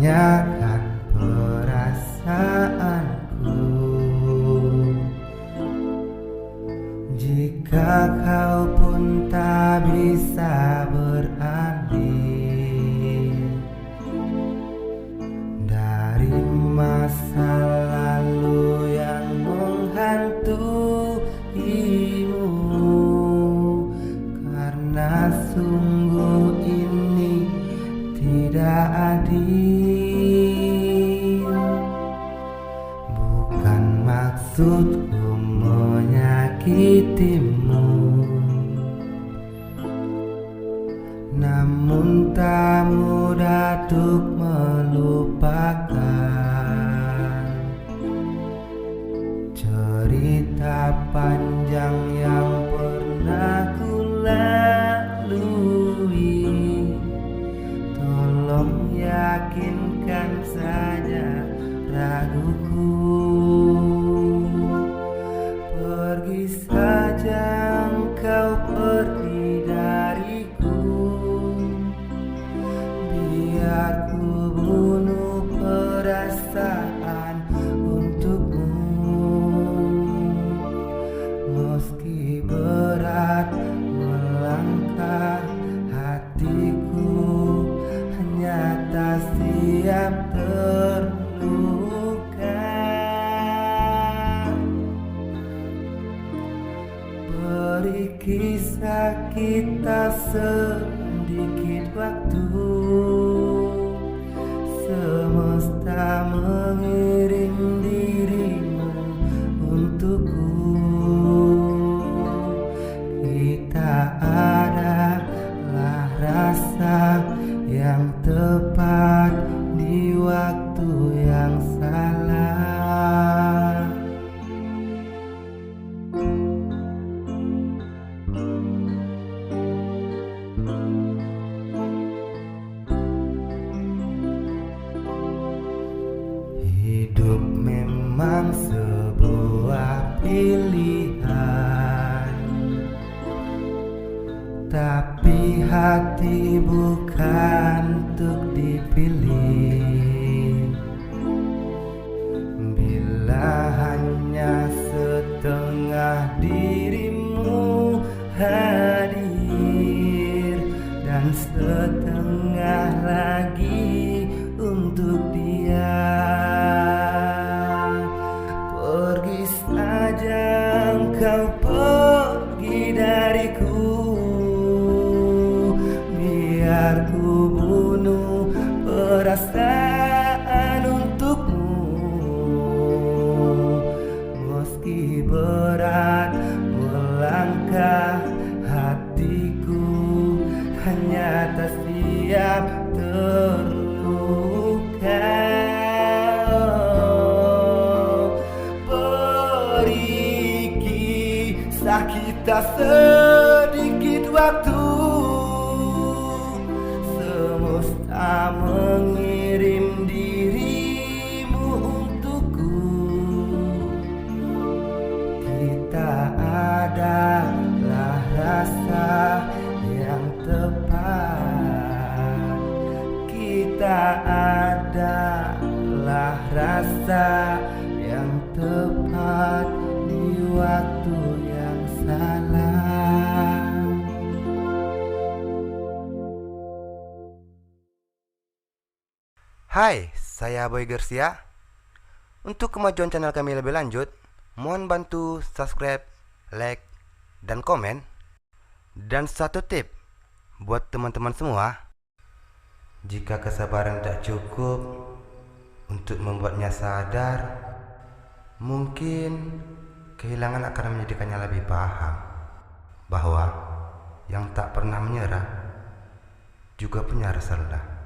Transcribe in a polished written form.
tanyakan perasaanku. Jika kau pun tak bisa beralih dari masa lalu yang menghantuimu, karena sungguh ini tidak adil. Bukan maksudku menyakitimu, namun tak mudah untuk melupakan cerita panjang yang pernah ku lalui. Tolong yakinkan saja raguku. Pergi saja engkau, pergi dariku, biar ku bunuh perasaan untukmu. Meski berat melangkah hatiku, hanya tak siap terluka. Beri kisah kita sedikit waktu, semesta mengirim dirimu untukku. Kita adalah rasa yang tepat di waktu yang salah. Hidup memang sebuah pilihan, tapi hati bukan untuk dipilih. Bila hanya setengah dirimu hadir dan setengah lagi untuk dia, pergi saja engkau, pergi dariku, biar ku bunuh perasaan untukmu. Meski berat melangkah hatiku, hanya tak siap terluka. Beri kisah kita sedikit waktu, semesta mengirim dirimu untukku. Kita adalah rasa yang tepat, kita adalah rasa yang tepat di waktu yang salah. Hai, saya Boy Gersia. Untuk kemajuan channel kami lebih lanjut, mohon bantu subscribe, like, dan komen. Dan satu tip buat teman-teman semua, jika kesabaran tak cukup untuk membuatnya sadar, mungkin kehilangan akan menjadikannya lebih paham bahwa yang tak pernah menyerah juga punya rasa lelah.